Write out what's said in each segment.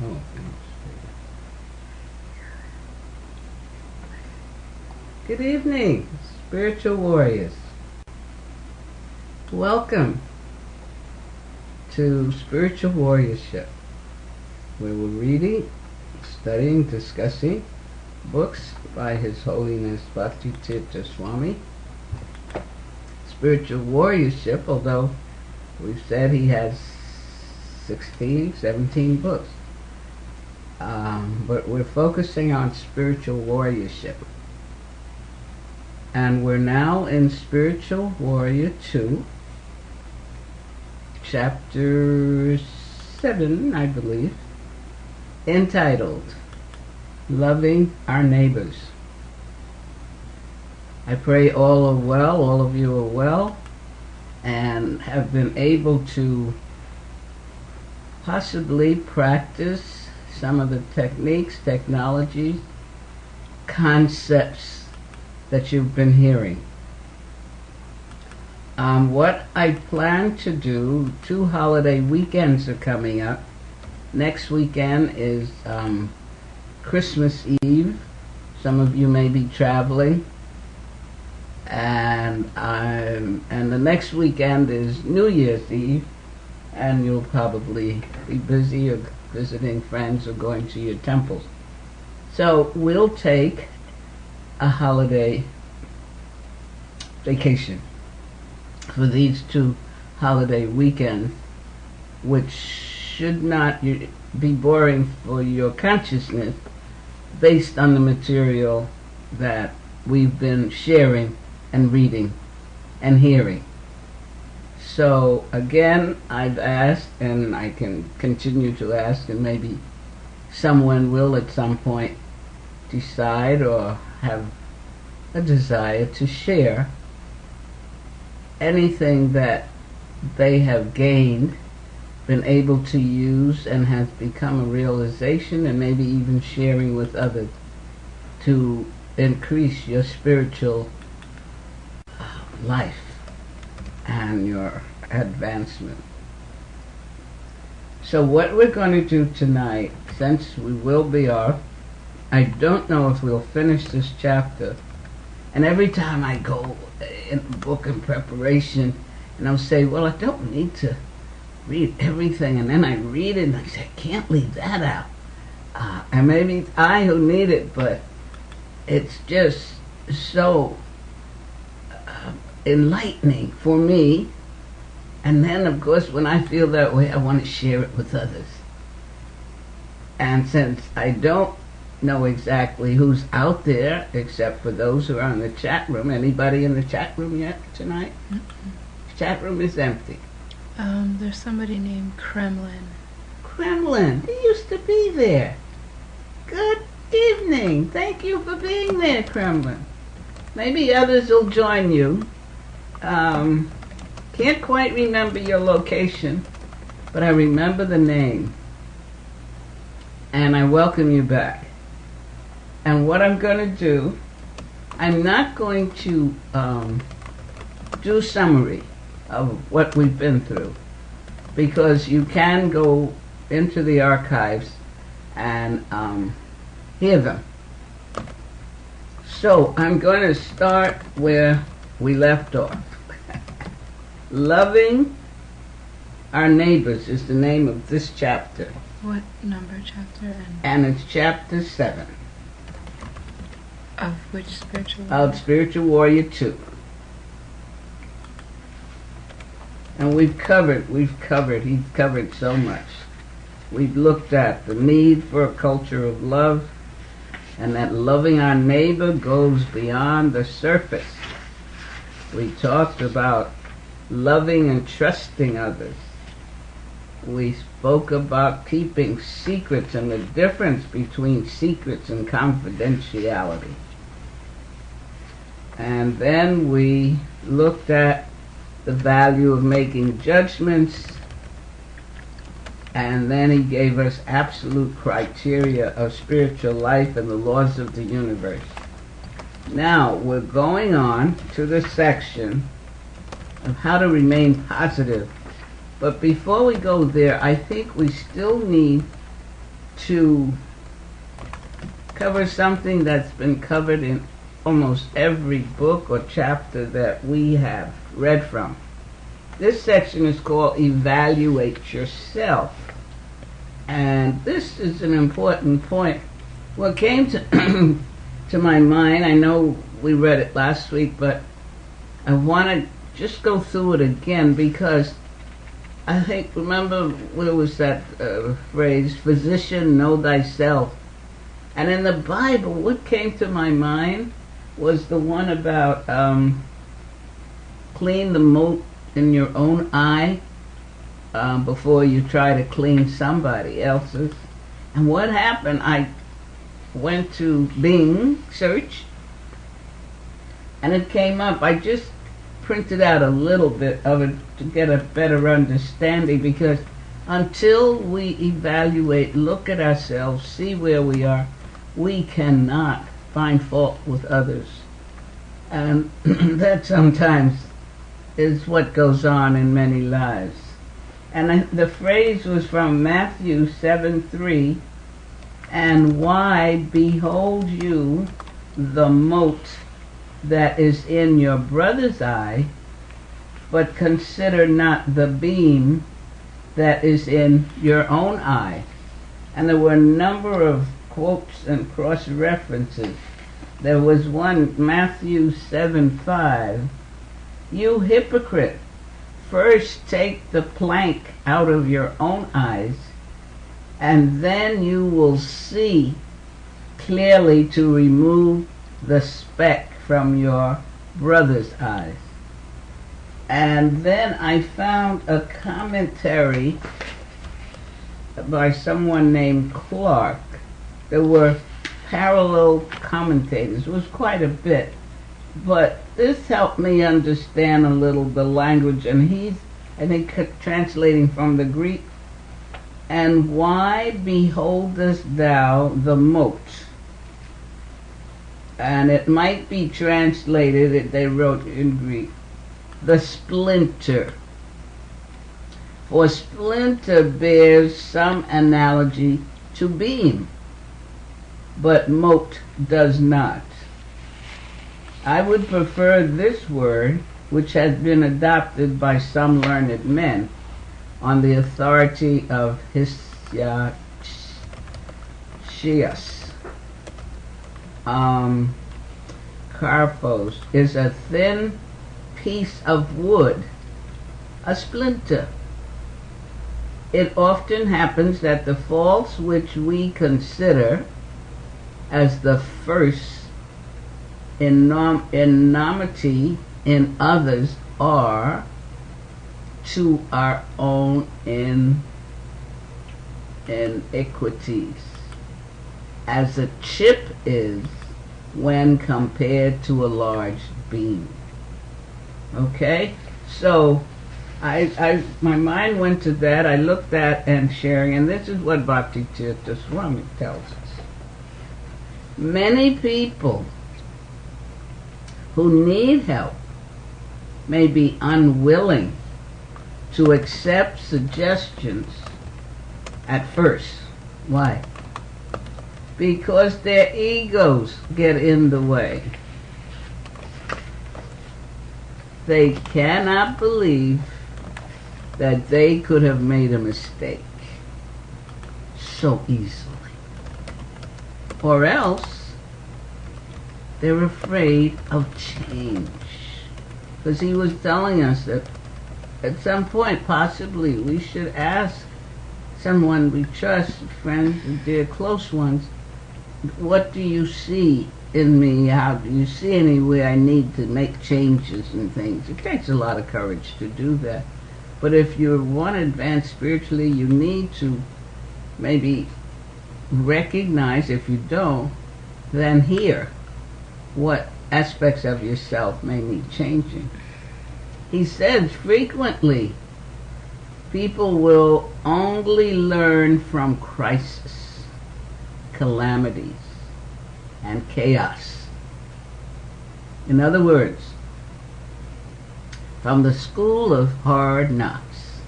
Oh, good evening, spiritual warriors. Welcome to Spiritual Warriorship, where we're reading, studying, discussing books by His Holiness Bhaktivedanta Swami. Spiritual Warriorship, although we've said he has 16, 17 books. But we're focusing on spiritual warriorship. And we're now in Spiritual Warrior 2, chapter 7, I believe, entitled Loving Our Neighbors. I pray all are well, all of you are well, and have been able to possibly practice some of the techniques, technologies, concepts that you've been hearing. What I plan to do, 2 holiday weekends are coming up. Next weekend is Christmas Eve. Some of you may be traveling. And the next weekend is New Year's Eve, and you'll probably be busy or visiting friends or going to your temples. So we'll take a holiday vacation for these 2 holiday weekends, which should not be boring for your consciousness based on the material that we've been sharing and reading and hearing. So again, I've asked, and I can continue to ask, and maybe someone will at some point decide or have a desire to share anything that they have gained, been able to use, and has become a realization, and maybe even sharing with others to increase your spiritual life and your advancement. So what we're going to do tonight, since we will be off, I don't know if we'll finish this chapter, and every time I go in the book in preparation, and I'll say, well, I don't need to read everything, and then I read it and I say, I can't leave that out. And maybe it's I who need it, but it's just so enlightening for me. And then, of course, when I feel that way, I want to share it with others. And since I don't know exactly who's out there, except for those who are in the chat room, anybody in the chat room yet tonight? The chat room is empty. There's somebody named Kremlin. Kremlin, he used to be there. Good evening. Thank you for being there, Kremlin. Maybe others will join you. Can't quite remember your location, but I remember the name. And I welcome you back. And what I'm going to do, I'm not going to do summary of what we've been through, because you can go into the archives and hear them. So I'm going to start where we left off. Loving Our Neighbors is the name of this chapter. What number chapter? And it's chapter 7. Of which spiritual? Of Spiritual Warrior 2. And he's covered so much. We've looked at the need for a culture of love, and that loving our neighbor goes beyond the surface. We talked about loving and trusting others. We spoke about keeping secrets and the difference between secrets and confidentiality. And then we looked at the value of making judgments, and then he gave us absolute criteria of spiritual life and the laws of the universe. Now we're going on to the section of how to remain positive. But before we go there, I think we still need to cover something that's been covered in almost every book or chapter that we have read from. This section is called Evaluate Yourself. And this is an important point. What came to to my mind, I know we read it last week, but I want to just go through it again because I think, remember where was that phrase, physician, know thyself. And in the Bible, what came to my mind was the one about clean the mote in your own eye before you try to clean somebody else's. And what happened, I went to Bing search, and it came up. I just printed out a little bit of it to get a better understanding, because until we evaluate, look at ourselves, see where we are, we cannot find fault with others. And that sometimes is what goes on in many lives. And the phrase was from Matthew 7:3, and why behold you the mote that is in your brother's eye, but consider not the beam that is in your own eye. And there were a number of quotes and cross-references. There was one, Matthew 7:5, you hypocrite, first take the plank out of your own eyes, and then you will see clearly to remove the speck from your brother's eyes. And then I found a commentary by someone named Clark. There were parallel commentators. It was quite a bit. But this helped me understand a little the language. And he's, I think, translating from the Greek. And why beholdest thou the mote? And it might be translated, they wrote in Greek, the splinter. For splinter bears some analogy to beam, but mote does not. I would prefer this word, which has been adopted by some learned men on the authority of Histiachius. Carpos is a thin piece of wood, a splinter. It often happens that the faults which we consider as the first enormity in others are to our own iniquities, as a chip is when compared to a large beam. Okay? So my mind went to that. I looked at and sharing, and this is what Bhakti Tirtha Swami tells us. Many people who need help may be unwilling to accept suggestions at first. Why? Because their egos get in the way. They cannot believe that they could have made a mistake so easily. Or else they're afraid of change. Because he was telling us that at some point possibly we should ask someone we trust, friends and dear close ones, what do you see in me? How do you see anywhere I need to make changes and things? It takes a lot of courage to do that. But if you want to advance spiritually, you need to maybe recognize, if you don't, then hear what aspects of yourself may need changing. He says frequently, people will only learn from crisis, calamities, and chaos. In other words, from the school of hard knocks.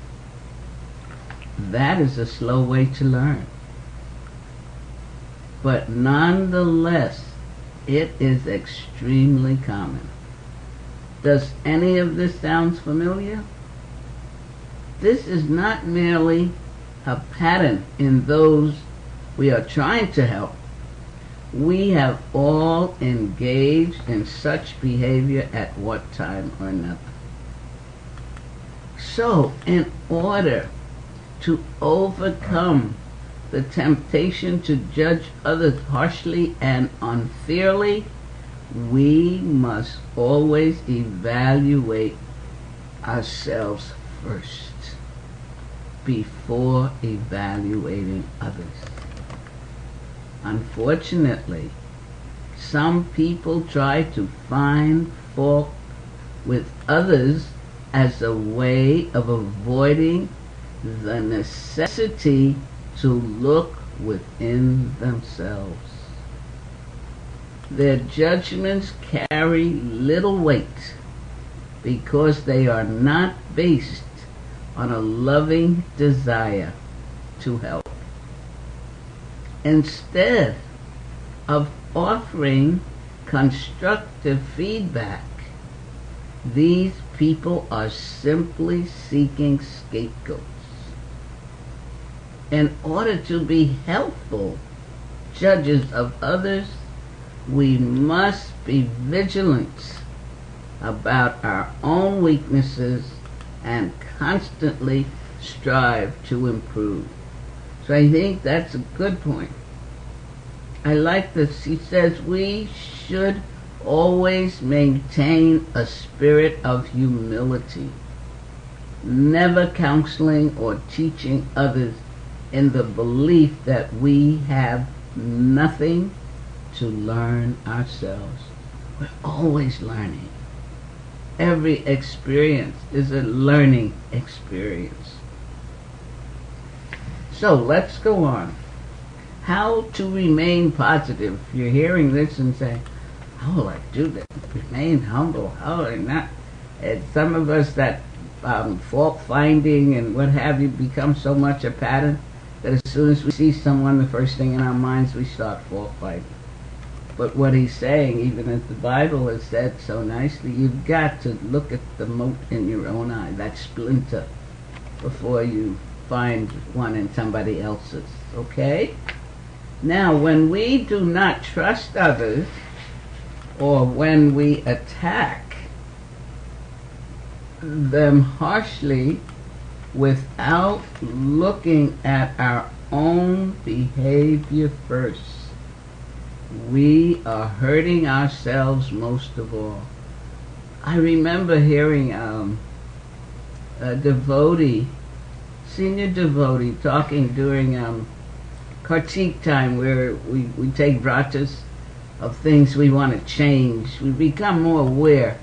That is a slow way to learn. but nonetheless, it is extremely common. Does any of this sound familiar? This is not merely a pattern in those we are trying to help. We have all engaged in such behavior at one time or another. So, in order to overcome the temptation to judge others harshly and unfairly, we must always evaluate ourselves first before evaluating others. Unfortunately, some people try to find fault with others as a way of avoiding the necessity to look within themselves. Their judgments carry little weight because they are not based on a loving desire to help. Instead of offering constructive feedback, these people are simply seeking scapegoats. In order to be helpful judges of others, we must be vigilant about our own weaknesses and constantly strive to improve. So I think that's a good point. I like this. He says we should always maintain a spirit of humility, never counseling or teaching others in the belief that we have nothing to learn ourselves. We're always learning. Every experience is a learning experience. So let's go on. How to remain positive. You're hearing this and saying, how will I do that? Remain humble. How will I not? And some of us that fault finding and what have you become so much a pattern that as soon as we see someone, the first thing in our minds we start fault finding. But what he's saying, even as the Bible has said so nicely, you've got to look at the mote in your own eye, that splinter, before you find one in somebody else's. Okay? Now, when we do not trust others, or when we attack them harshly without looking at our own behavior first, we are hurting ourselves most of all. I remember hearing a devotee, senior devotee, talking during Kartik time, where we take vratas of things we want to change. We become more aware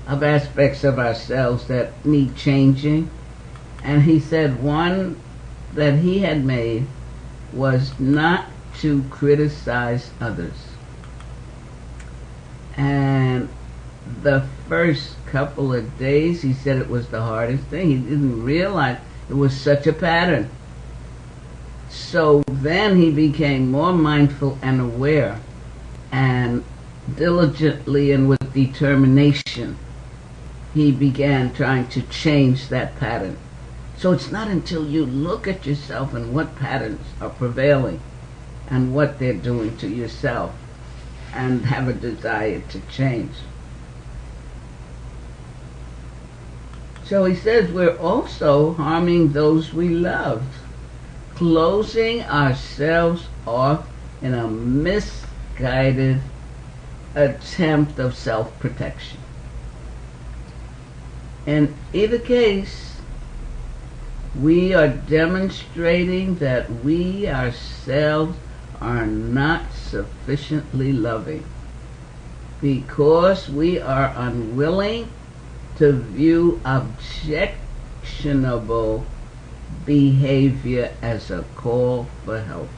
of aspects of ourselves that need changing. And he said one that he had made was not to criticize others. And the first couple of days, he said it was the hardest thing. He didn't realize it was such a pattern. So then he became more mindful and aware, and diligently and with determination, he began trying to change that pattern. So it's not until you look at yourself and what patterns are prevailing and what they're doing to yourself and have a desire to change. So he says we're also harming those we love, closing ourselves off in a misguided attempt of self-protection. In either case, we are demonstrating that we ourselves are not sufficiently loving because we are unwilling to view objectionable behavior as a call for help.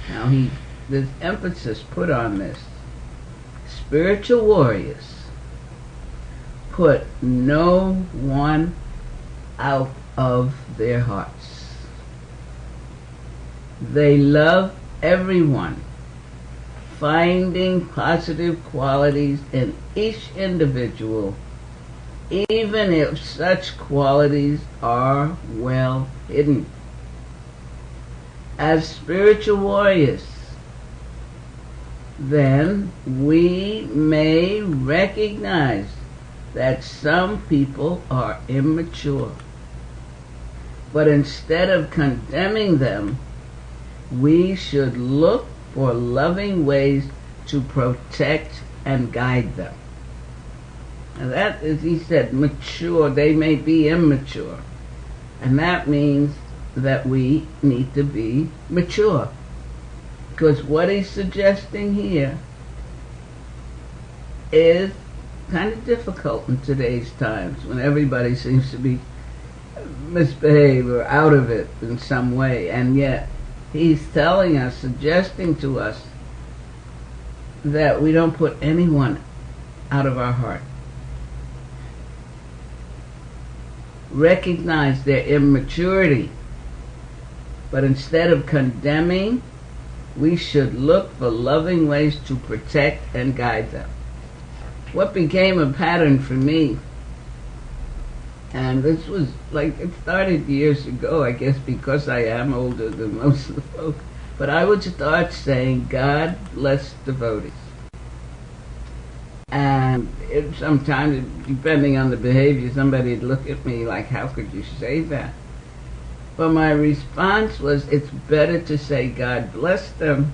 Now there's emphasis put on this. Spiritual warriors put no one out of their hearts. They love everyone, finding positive qualities in each individual, even if such qualities are well hidden. As spiritual warriors, then we may recognize that some people are immature. But instead of condemning them, we should look for loving ways to protect and guide them. And that is, he said, mature. They may be immature. And that means that we need to be mature. Because what he's suggesting here is kind of difficult in today's times when everybody seems to be misbehaved or out of it in some way. And yet he's telling us, suggesting to us that we don't put anyone out of our heart. Recognize their immaturity, but instead of condemning, we should look for loving ways to protect and guide them. What became a pattern for me, and this was like, it started years ago, I guess because I am older than most of the folk, but I would start saying, God bless devotees. And sometimes, depending on the behavior, somebody would look at me like, how could you say that? But my response was, it's better to say God bless them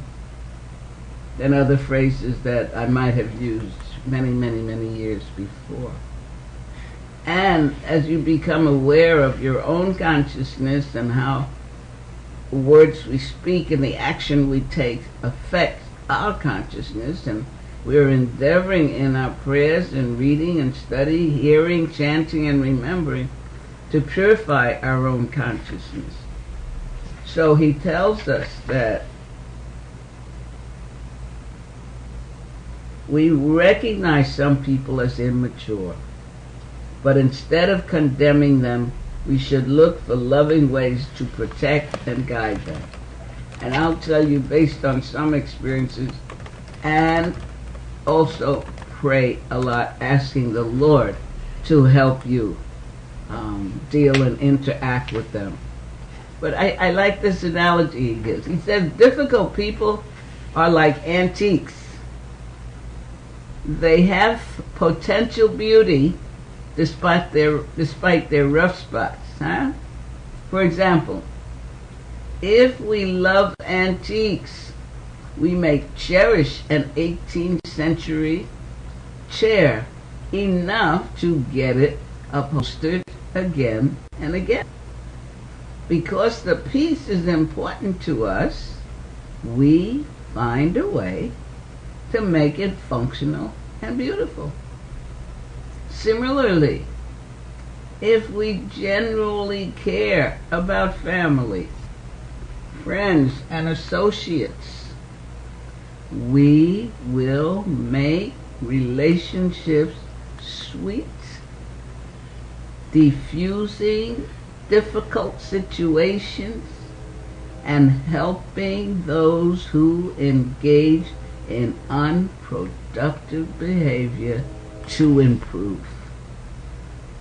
than other phrases that I might have used many, many, many years before. And as you become aware of your own consciousness and how words we speak and the action we take affect our consciousness, and we're endeavoring in our prayers and reading and study, hearing, chanting, and remembering to purify our own consciousness. So he tells us that we recognize some people as immature, but instead of condemning them, we should look for loving ways to protect and guide them. And I'll tell you, based on some experiences, and also pray a lot, asking the Lord to help you deal and interact with them. But I like this analogy he gives. He says difficult people are like antiques. They have potential beauty despite their rough spots. For example, if we love antiques, we may cherish an 18th century chair enough to get it upholstered again and again. Because the piece is important to us, we find a way to make it functional and beautiful. Similarly, if we genuinely care about family, friends, and associates, we will make relationships sweet, diffusing difficult situations and helping those who engage in unproductive behavior to improve.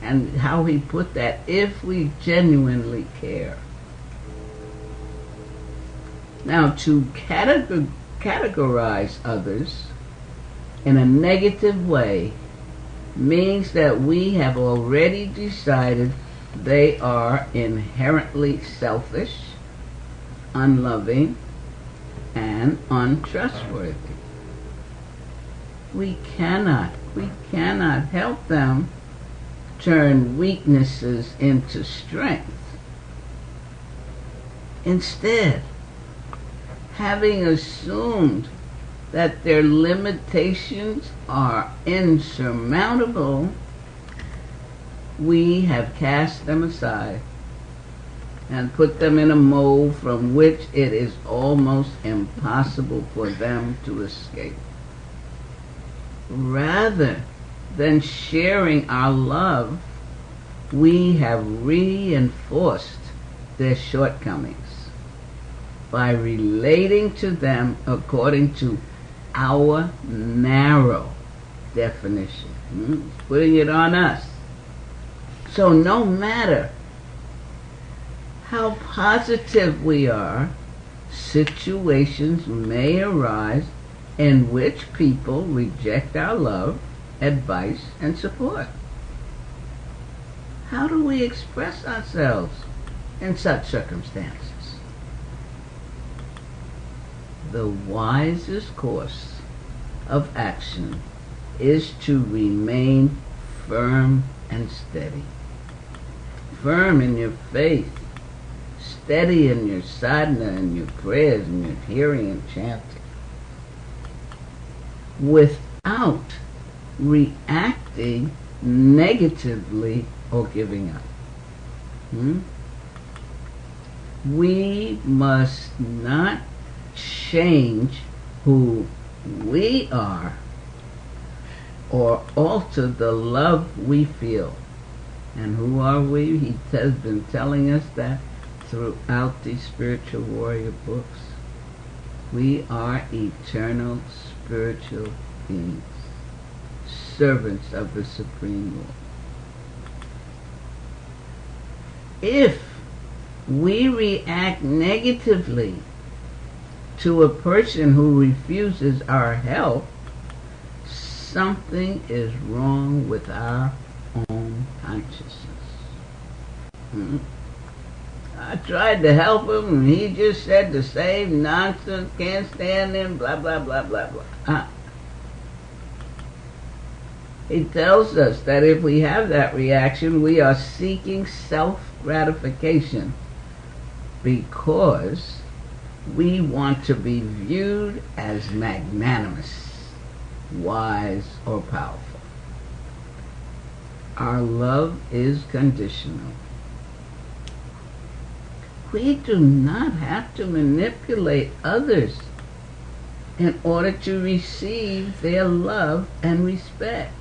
And how he put that, if we genuinely care. Now, to categorize others in a negative way means that we have already decided they are inherently selfish, unloving, and untrustworthy. We cannot help them turn weaknesses into strength. Instead, having assumed that their limitations are insurmountable, we have cast them aside and put them in a mold from which it is almost impossible for them to escape. Rather than sharing our love, we have reinforced their shortcomings. by relating to them according to our narrow definition. Putting it on us. So no matter how positive we are, situations may arise in which people reject our love, advice, and support. How do we express ourselves in such circumstances? The wisest course of action is to remain firm and steady. Firm in your faith, steady in your sadhana and your prayers and your hearing and chanting, without reacting negatively or giving up. We must not change who we are or alter the love we feel. And who are we? He has been telling us that throughout these spiritual warrior books. We are eternal spiritual beings, servants of the Supreme Lord. If we react negatively to a person who refuses our help, something is wrong with our own consciousness. I tried to help him and he just said the same nonsense, can't stand him, blah, blah, blah, blah, blah. He tells us that if we have that reaction, we are seeking self-gratification because we want to be viewed as magnanimous, wise, or powerful. Our love is conditional. We do not have to manipulate others in order to receive their love and respect.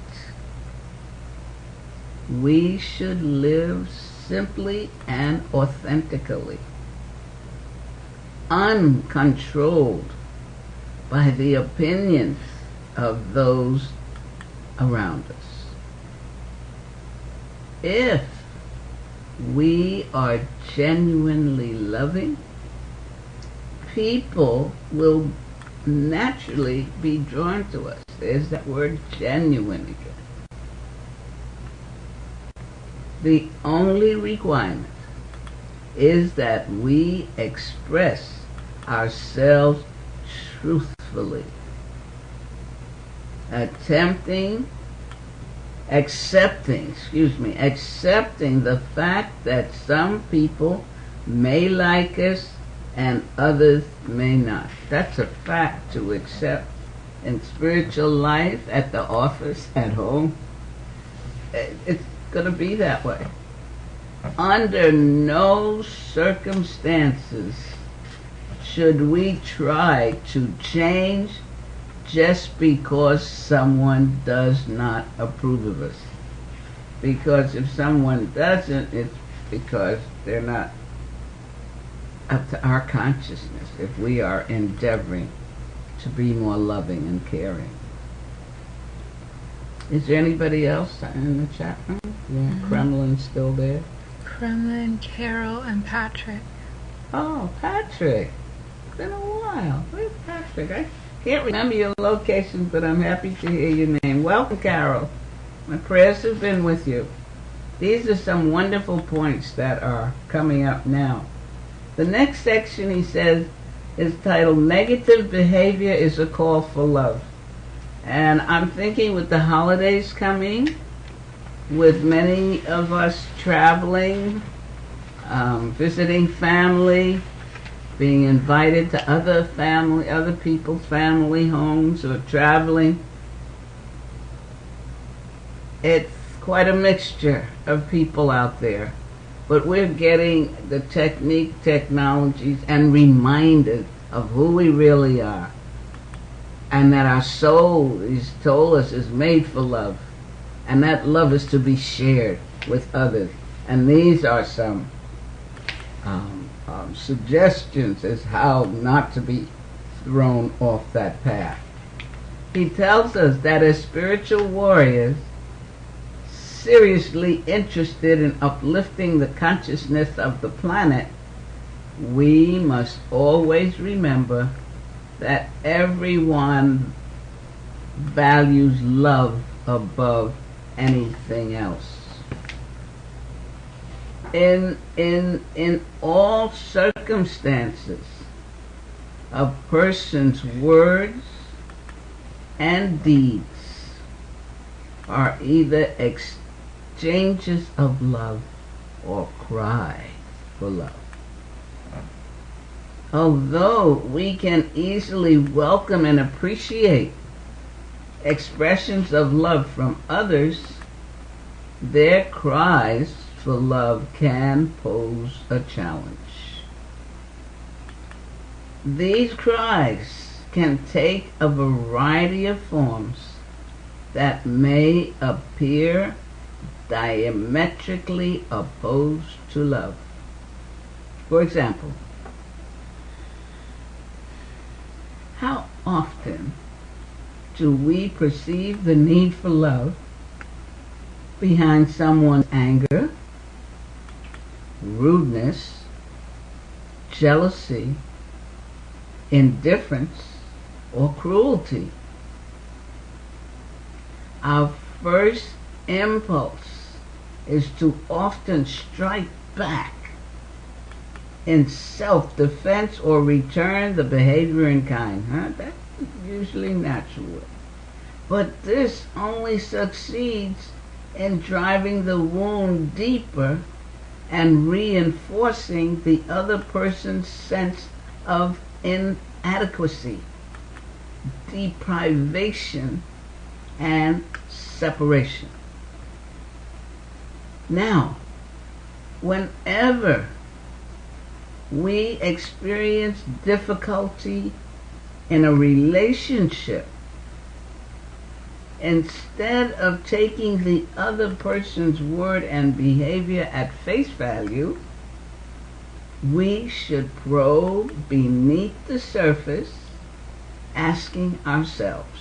We should live simply and authentically, uncontrolled by the opinions of those around us. If we are genuinely loving, people will naturally be drawn to us. There's that word genuine again. The only requirement is that we express ourselves truthfully, accepting the fact that some people may like us and others may not. That's a fact to accept in spiritual life, at the office, at home. It's going to be that way. Under no circumstances should we try to change just because someone does not approve of us. Because if someone doesn't, it's because they're not up to our consciousness, if we are endeavoring to be more loving and caring. Is there anybody else in the chat room? Yeah, Kremlin's still there? Kremlin, Carol, and Patrick. Oh, Patrick. It's been a while. Where's Patrick? I can't remember your location, but I'm happy to hear your name. Welcome, Carol. My prayers have been with you. These are some wonderful points that are coming up now. The next section, he says, is titled Negative Behavior is a Call for Love. And I'm thinking with the holidays coming, with many of us traveling, visiting family, being invited to other people's family homes, or traveling. It's quite a mixture of people out there. But we're getting the technologies, and reminded of who we really are. And that our soul, he's told us, is made for love. And that love is to be shared with others. And these are some suggestions as how not to be thrown off that path. He tells us that as spiritual warriors, seriously interested in uplifting the consciousness of the planet, we must always remember that everyone values love above anything else. In all circumstances, a person's words and deeds are either exchanges of love or cry for love. Although we can easily welcome and appreciate expressions of love from others, their cries for love can pose a challenge. These cries can take a variety of forms that may appear diametrically opposed to love. For example, how often do we perceive the need for love behind someone's anger, rudeness, jealousy, indifference, or cruelty? Our first impulse is to often strike back in self-defense or return the behavior in kind. That's usually natural. But this only succeeds in driving the wound deeper and reinforcing the other person's sense of inadequacy, deprivation, and separation. Now, whenever we experience difficulty in a relationship, instead of taking the other person's word and behavior at face value, we should probe beneath the surface, asking ourselves,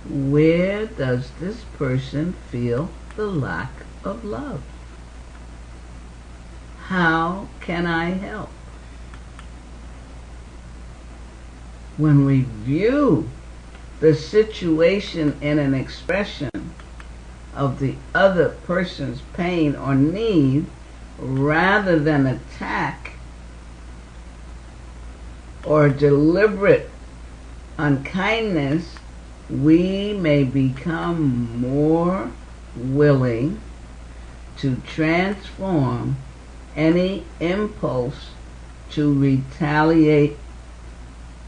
where does this person feel the lack of love? How can I help? When we view the situation in an expression of the other person's pain or need rather than attack or deliberate unkindness, we may become more willing to transform any impulse to retaliate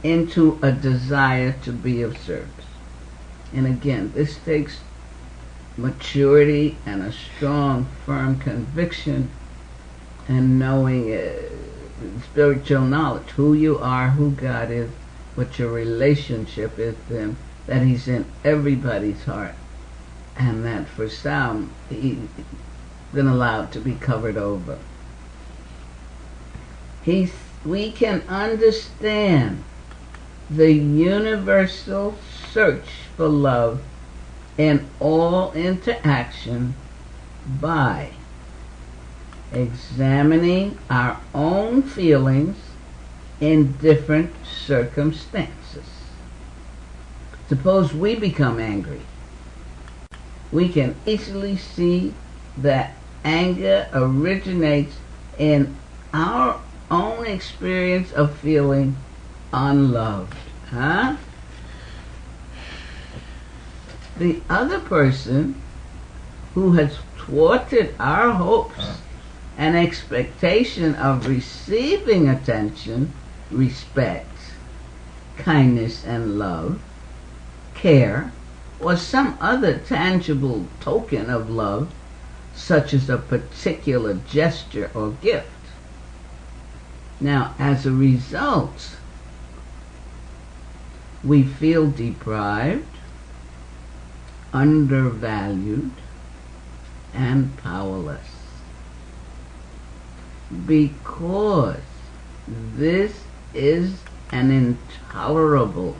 into a desire to be of service. And again, this takes maturity and a strong, firm conviction and knowing spiritual knowledge, who you are, who God is, what your relationship is with Him, that He's in everybody's heart, and that for some, He's been allowed to be covered over. We can understand the universal search for love in all interaction by examining our own feelings in different circumstances. Suppose we become angry. We can easily see that anger originates in our own experience of feeling unloved. The other person who has thwarted our hopes and expectation of receiving attention, respect, kindness and love, care, or some other tangible token of love, such as a particular gesture or gift. Now, as a result, we feel deprived, undervalued, and powerless. because this is an intolerable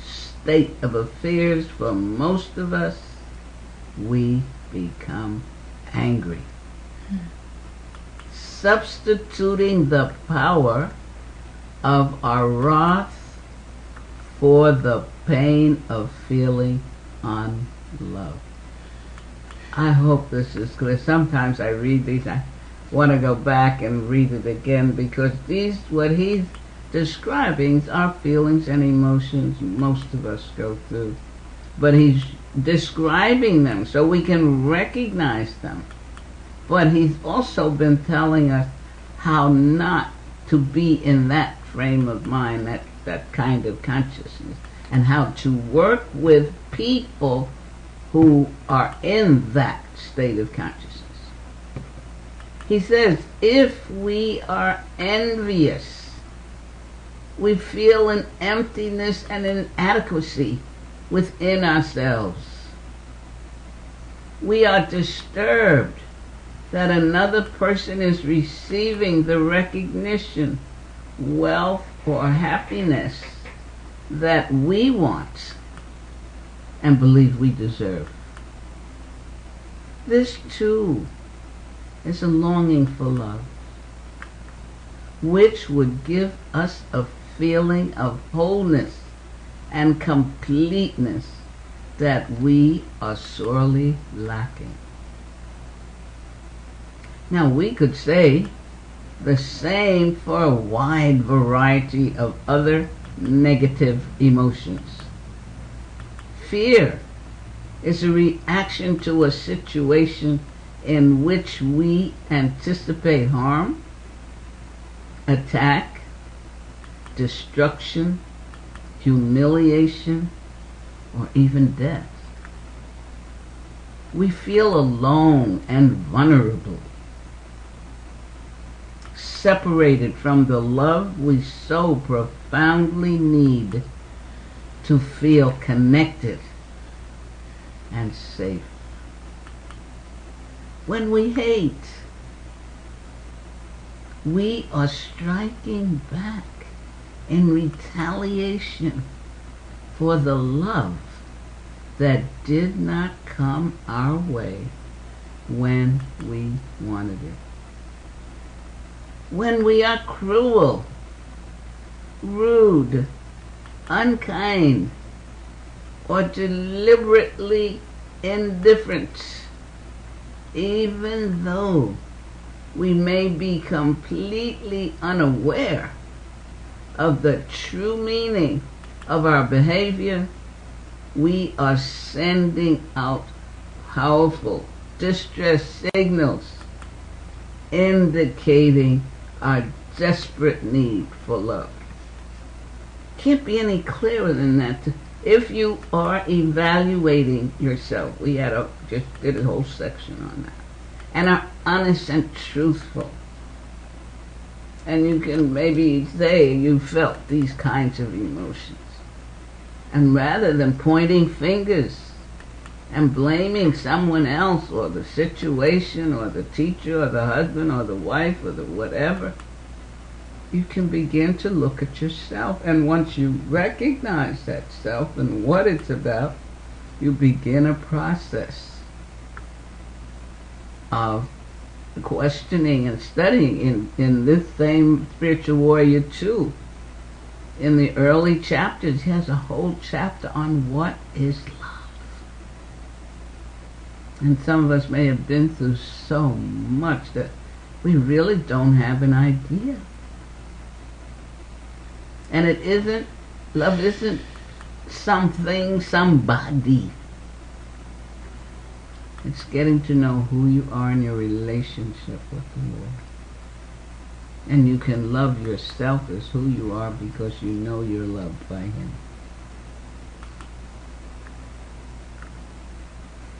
state of affairs for most of us, we become angry. Substituting the power of our wrath for the pain of feeling unloved. I hope this is clear. Sometimes I read these, I want to go back and read it again, because what he's describing are feelings and emotions most of us go through. But he's describing them so we can recognize them. But he's also been telling us how not to be in that frame of mind, that kind of consciousness, and how to work with people who are in that state of consciousness. He says, if we are envious, we feel an emptiness and inadequacy within ourselves. We are disturbed that another person is receiving the recognition, wealth, or happiness that we want and believe we deserve. This too is a longing for love, which would give us a feeling of wholeness and completeness that we are sorely lacking. Now we could say the same for a wide variety of other negative emotions. Fear is a reaction to a situation in which we anticipate harm, attack, destruction, humiliation, or even death. We feel alone and vulnerable, separated from the love we so profoundly need to feel connected and safe. When we hate, we are striking back in retaliation for the love that did not come our way when we wanted it. When we are cruel, rude, unkind, or deliberately indifferent, even though we may be completely unaware of the true meaning of our behavior, we are sending out powerful distress signals indicating our desperate need for love. Can't be any clearer than that. If you are evaluating yourself, we just did a whole section on that, and are honest and truthful, and you can maybe say you felt these kinds of emotions, and rather than pointing fingers and blaming someone else or the situation or the teacher or the husband or the wife or the whatever, you can begin to look at yourself. And once you recognize that self and what it's about, you begin a process of questioning and studying. In this same Spiritual Warrior 2, in the early chapters, he has a whole chapter on what is love. And some of us may have been through so much that we really don't have an idea. And love isn't something, somebody. It's getting to know who you are in your relationship with the Lord. And you can love yourself as who you are because you know you're loved by Him.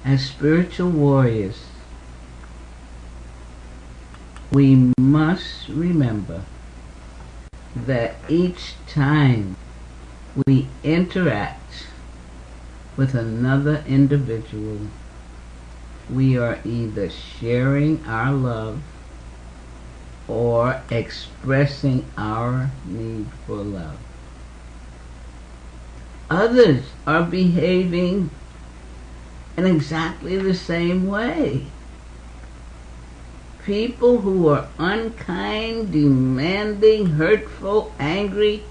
As spiritual warriors, we must remember that each time we interact with another individual, we are either sharing our love or expressing our need for love. Others are behaving in exactly the same way. People who are unkind, demanding, hurtful, angry,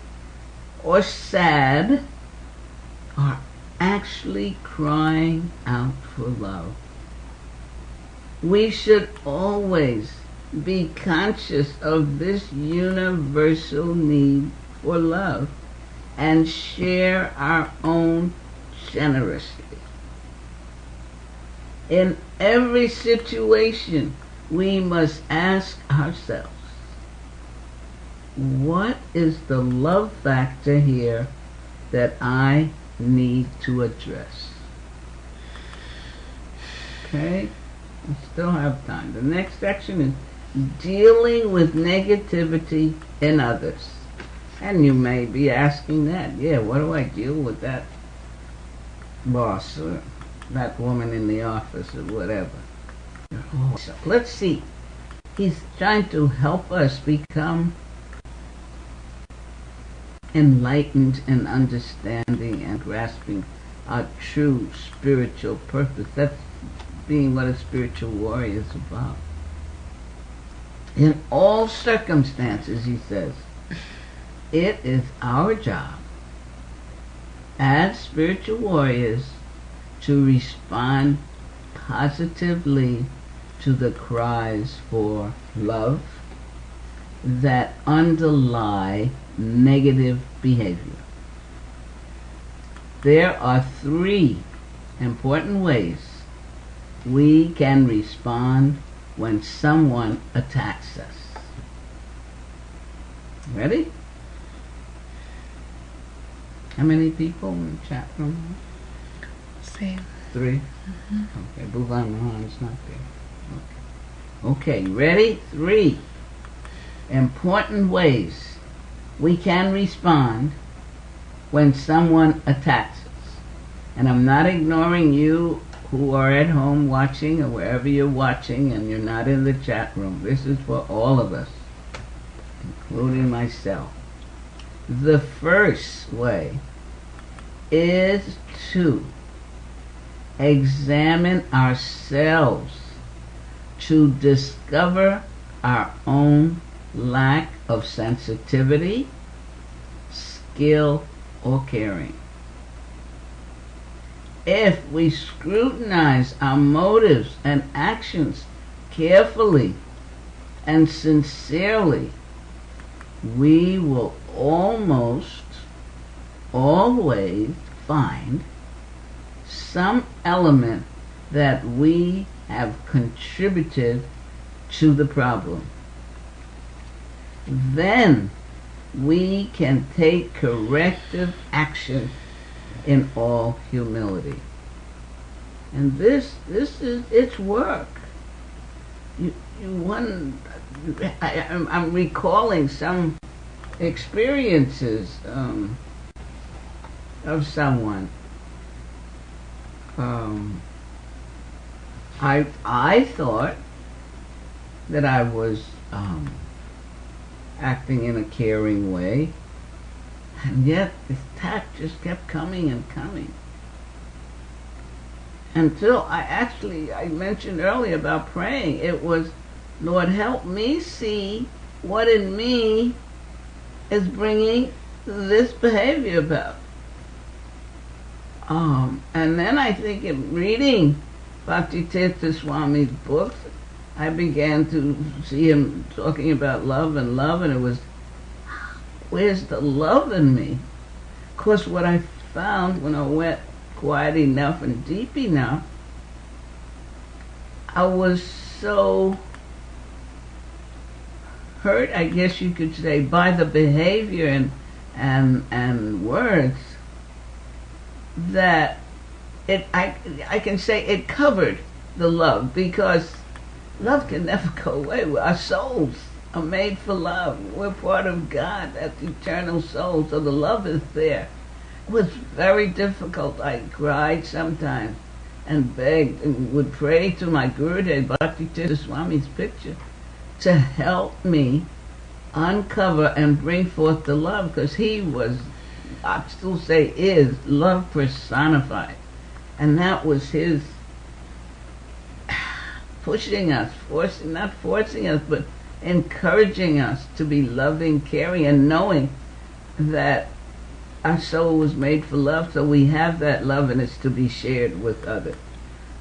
or sad are actually crying out for love. We should always be conscious of this universal need for love and share our own generously. In every situation, we must ask ourselves, what is the love factor here that I need to address? Okay, we still have time. The next section is dealing with negativity in others. And you may be asking that, yeah, what do I deal with that boss or that woman in the office or whatever? So let's see. He's trying to help us become enlightened and understanding and grasping our true spiritual purpose. That's being what a spiritual warrior is about. In all circumstances, he says, it is our job as spiritual warriors to respond positively to the cries for love that underlie negative behavior. There are 3 important ways we can respond when someone attacks us. Ready? How many people in the chat room? Same. 3? Okay, Bhuvan Mohan's not there. Okay, ready? 3 important ways we can respond when someone attacks us. And I'm not ignoring you who are at home watching or wherever you're watching and you're not in the chat room. This is for all of us, including myself. The first way is to examine ourselves to discover our own lack of sensitivity, skill, or caring. If we scrutinize our motives and actions carefully and sincerely, we will almost always find some element that we have contributed to the problem. Then we can take corrective action in all humility. And this is its work. I'm recalling some experiences of someone. I thought that I was acting in a caring way, and yet this attack just kept coming and coming. Until I mentioned earlier about praying. It was, Lord, help me see what in me is bringing this behavior about. And then I think in reading Bhaktivedanta Swami's books, I began to see him talking about love, and it was, where's the love in me? Of course, what I found when I went quiet enough and deep enough, I was so hurt, I guess you could say, by the behavior and words that I can say it covered the love, because love can never go away. Our souls are made for love. We're part of God, that's eternal soul, so the love is there. It was very difficult. I cried sometimes and begged and would pray to my Gurudev, Bhaktivedanta Swami's picture, to help me uncover and bring forth the love, because he was, I still say is, love personified. And that was his pushing us, not forcing us, but encouraging us to be loving, caring, and knowing that our soul was made for love, so we have that love and it's to be shared with others.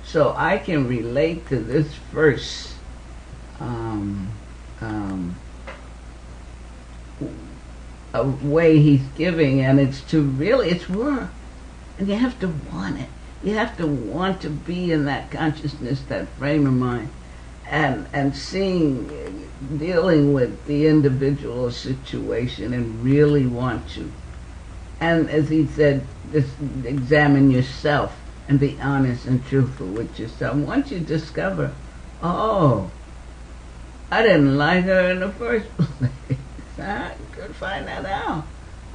So I can relate to this verse a way he's giving, and it's to really, it's work. And you have to want it. You have to want to be in that consciousness, that frame of mind, and seeing, dealing with the individual situation and really want to. And as he said, just examine yourself and be honest and truthful with yourself. Once you discover, oh, I didn't like her in the first place. I could find that out.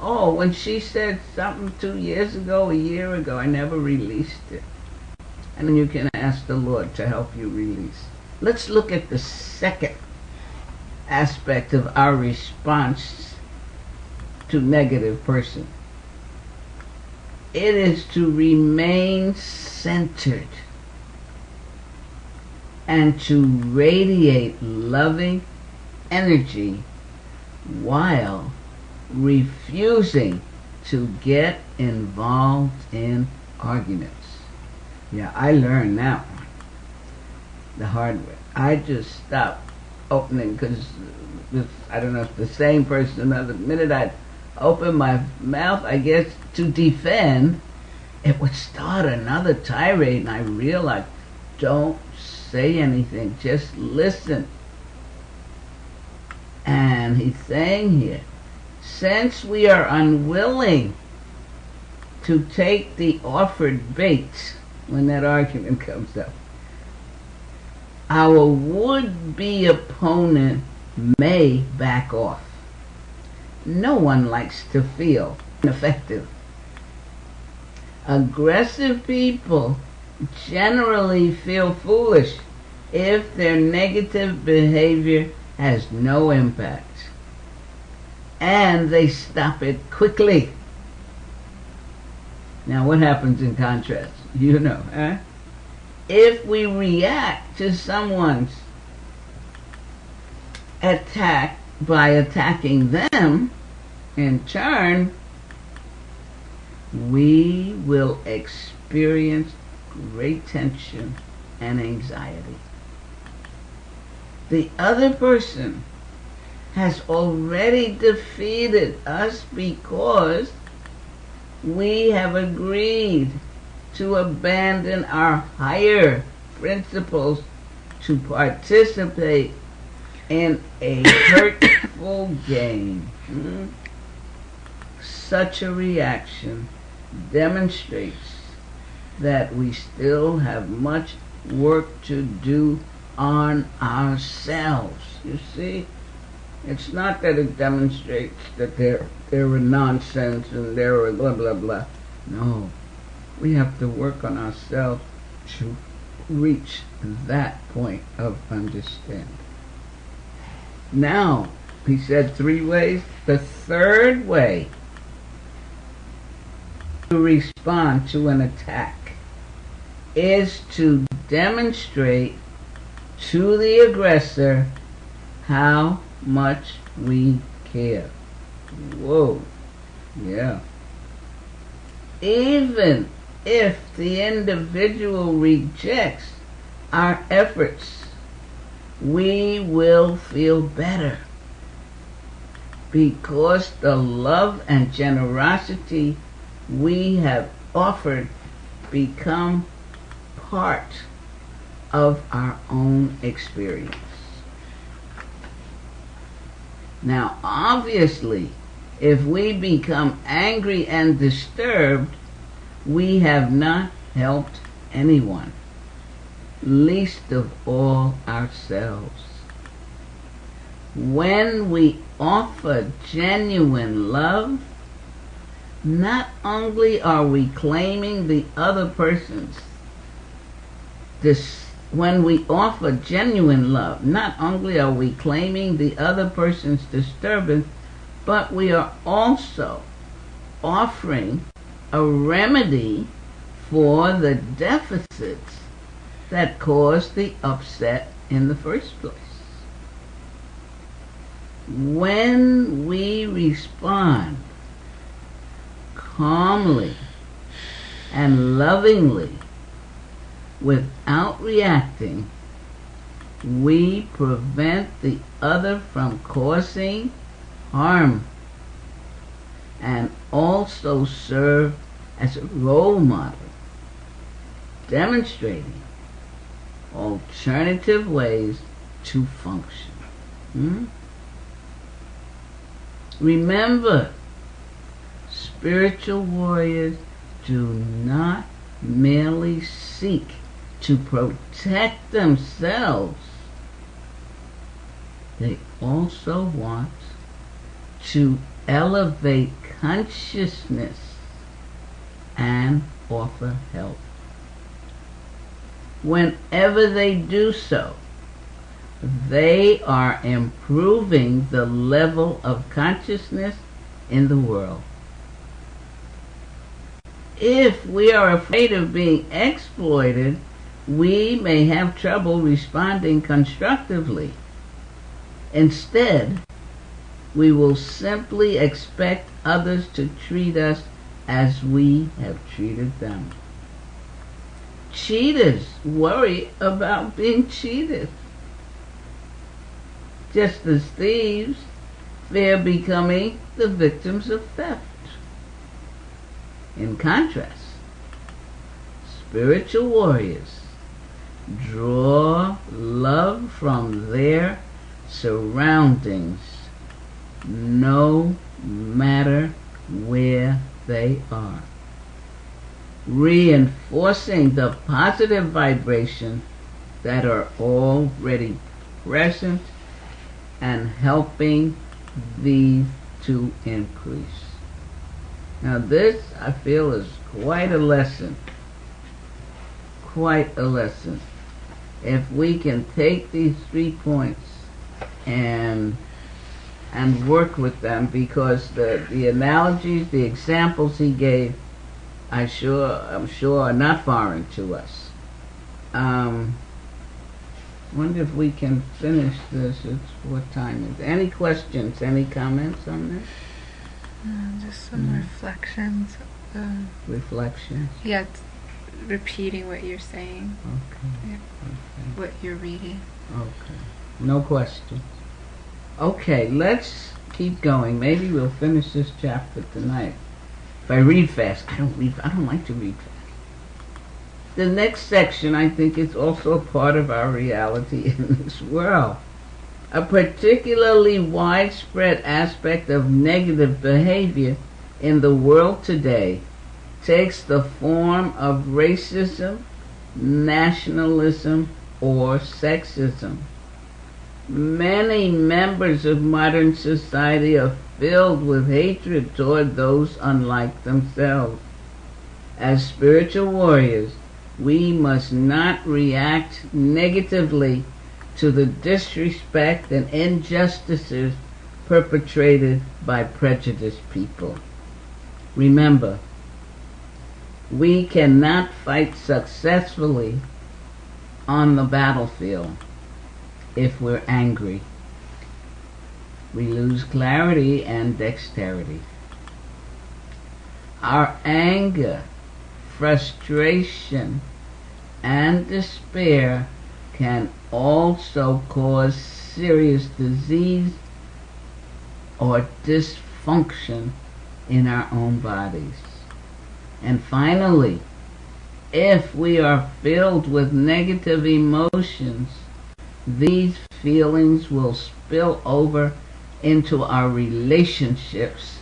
Oh, when she said something 2 years ago, a year ago, I never released it. And then you can ask the Lord to help you release. Let's look at the second aspect of our response to negative person. It is to remain centered and to radiate loving energy while refusing to get involved in arguments. Yeah, I learned that one the hard way. I just stopped opening, because I don't know if the same person, the minute I'd open my mouth, I guess, to defend, it would start another tirade, and I realized, don't say anything, just listen. And he's saying here, since we are unwilling to take the offered bait when that argument comes up, our would-be opponent may back off. No one likes to feel ineffective. Aggressive people generally feel foolish if their negative behavior has no impact, and they stop it quickly. Now what happens in contrast? You know, huh? If we react to someone's attack by attacking them in turn, we will experience great tension and anxiety. The other person has already defeated us because we have agreed to abandon our higher principles to participate in a hurtful game. Such a reaction demonstrates that we still have much work to do on ourselves. You see, it's not that it demonstrates that they're a nonsense and they're a blah blah blah. No, we have to work on ourselves to reach that point of understanding. Now, he said 3 ways. The third way to respond to an attack is to demonstrate to the aggressor how much we care. Whoa. Yeah. Even if the individual rejects our efforts, we will feel better, because the love and generosity we have offered become part of our own experience. Now, obviously, if we become angry and disturbed, we have not helped anyone, least of all ourselves. When we offer genuine love, not only are we claiming the other person's when we offer genuine love, not only are we claiming the other person's disturbance, but we are also offering a remedy for the deficits that caused the upset in the first place. When we respond calmly and lovingly without reacting, we prevent the other from causing harm and also serve as a role model, demonstrating alternative ways to function. Remember, spiritual warriors do not merely seek to protect themselves. They also want to elevate consciousness and offer help. Whenever they do so, they are improving the level of consciousness in the world. If we are afraid of being exploited, we may have trouble responding constructively. Instead, we will simply expect others to treat us as we have treated them. Cheaters worry about being cheated, just as thieves fear becoming the victims of theft. In contrast, spiritual warriors draw love from their surroundings, no matter where they are, reinforcing the positive vibrations that are already present and helping these to increase. Now this, I feel, is quite a lesson. Quite a lesson. If we can take these 3 points and work with them, because the analogies, the examples he gave, I'm sure are not foreign to us. Wonder if we can finish this. What time is it? Any questions? Any comments on this? Just some reflections. Reflections? Yeah, it's repeating what you're saying. Okay. Yeah. Okay. What you're reading. Okay. No questions. Okay, let's keep going. Maybe we'll finish this chapter tonight. If I read fast, I don't like to read fast. The next section, I think, is also a part of our reality in this world. A particularly widespread aspect of negative behavior in the world today takes the form of racism, nationalism, or sexism. Many members of modern society are filled with hatred toward those unlike themselves. As spiritual warriors, we must not react negatively to the disrespect and injustices perpetrated by prejudiced people. Remember, we cannot fight successfully on the battlefield if we're angry. We lose clarity and dexterity. Our anger, frustration, and despair can also cause serious disease or dysfunction in our own bodies. And finally, if we are filled with negative emotions, these feelings will spill over into our relationships,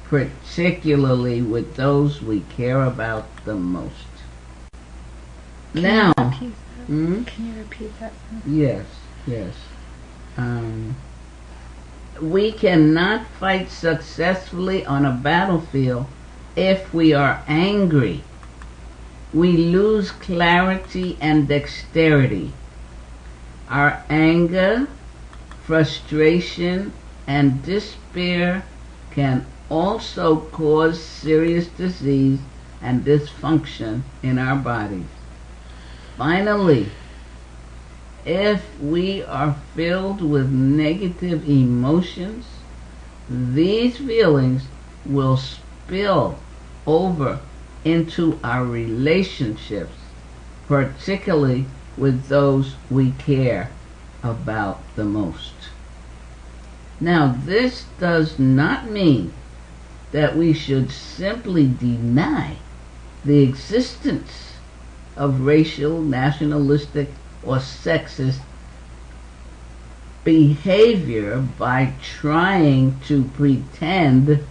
particularly with those we care about the most. Now, Can you repeat that? yes. We cannot fight successfully on a battlefield if we are angry. we lose clarity and dexterity. Our anger, frustration, and despair can also cause serious disease and dysfunction in our bodies. Finally, if we are filled with negative emotions, these feelings will spill over into our relationships, particularly with those we care about the most. Now, this does not mean that we should simply deny the existence of racial, nationalistic, or sexist behavior by trying to pretend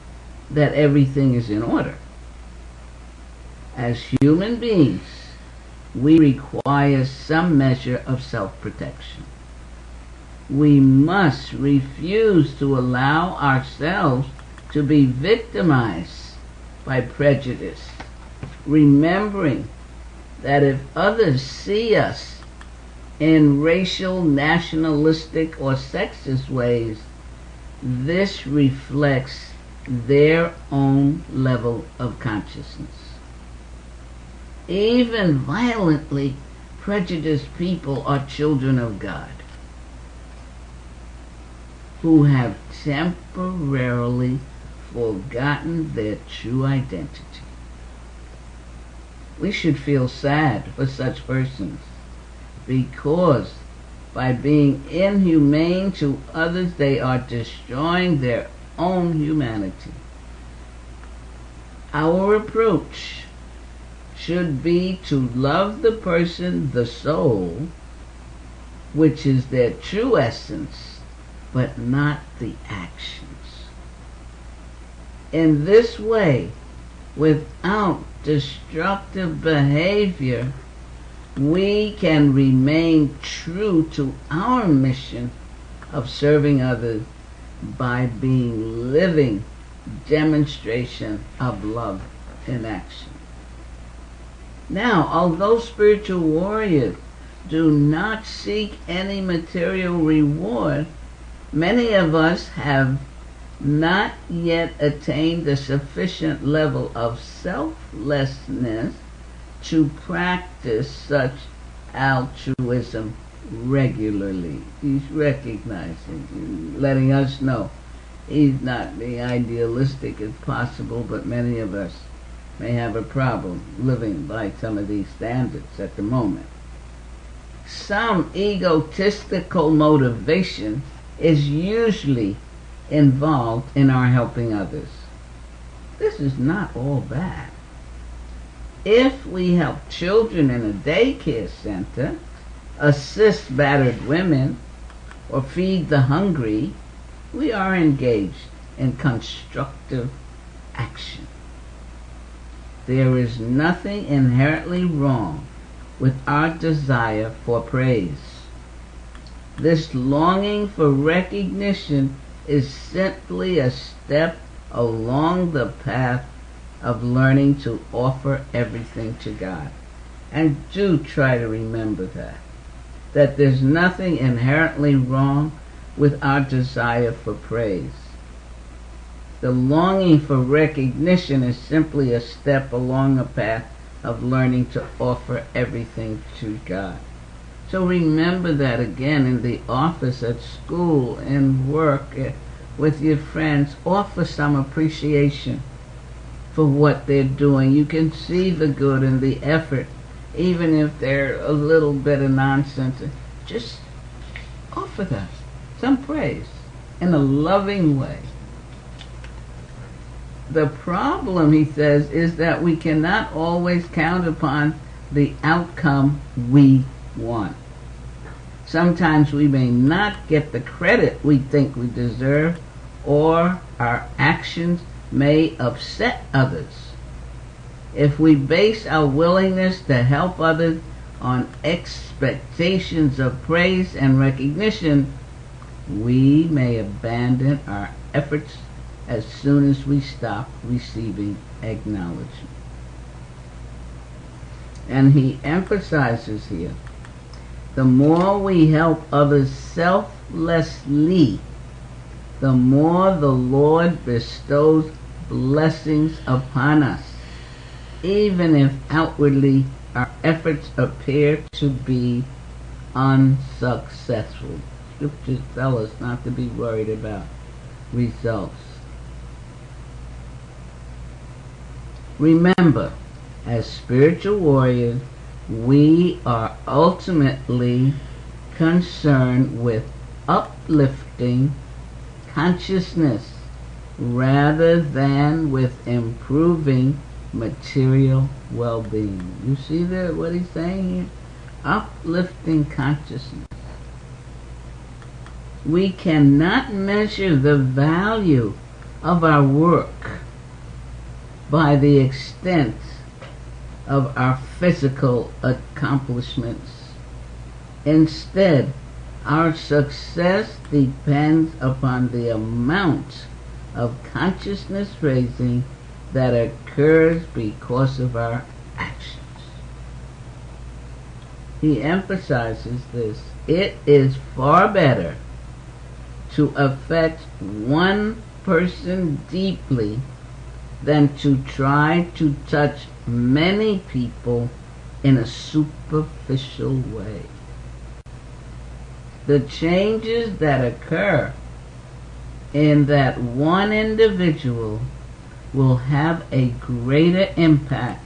that everything is in order. As human beings, we require some measure of self-protection. We must refuse to allow ourselves to be victimized by prejudice, remembering that if others see us in racial, nationalistic, or sexist ways, this reflects their own level of consciousness. Even violently prejudiced people are children of God who have temporarily forgotten their true identity. We should feel sad for such persons because by being inhumane to others, they are destroying their own humanity. Our approach should be to love the person, the soul, which is their true essence, but not the actions. In this way, without destructive behavior, we can remain true to our mission of serving others by being living demonstration of love in action. Now, although spiritual warriors do not seek any material reward, many of us have not yet attained a sufficient level of selflessness to practice such altruism regularly. He's recognizing, letting us know he's not being idealistic as possible, but many of us may have a problem living by some of these standards at the moment. Some egotistical motivation is usually involved in our helping others. This is not all bad. If we help children in a daycare center, assist battered women, or feed the hungry, we are engaged in constructive action. There is nothing inherently wrong with our desire for praise. This longing for recognition is simply a step along the path of learning to offer everything to God. And do try to remember that there's nothing inherently wrong with our desire for praise. The longing for recognition is simply a step along a path of learning to offer everything to God. So remember that again in the office, at school, in work, with your friends. Offer some appreciation for what they're doing. You can see the good and the effort, even if they're a little bit of nonsense. Just offer them some praise in a loving way. The problem, he says, is that we cannot always count upon the outcome we want. Sometimes we may not get the credit we think we deserve, or our actions may upset others. If we base our willingness to help others on expectations of praise and recognition, we may abandon our efforts as soon as we stop receiving acknowledgement. And he emphasizes here, the more we help others selflessly, the more the Lord bestows blessings upon us, even if outwardly our efforts appear to be unsuccessful. Scriptures tell us not to be worried about results. Remember, as spiritual warriors, we are ultimately concerned with uplifting consciousness rather than with improving material well-being. You see that what he's saying here? Uplifting consciousness. We cannot measure the value of our work by the extent of our physical accomplishments. Instead, our success depends upon the amount of consciousness raising that occurs because of our actions. He emphasizes this. It is far better to affect one person deeply than to try to touch many people in a superficial way. The changes that occur in that one individual will have a greater impact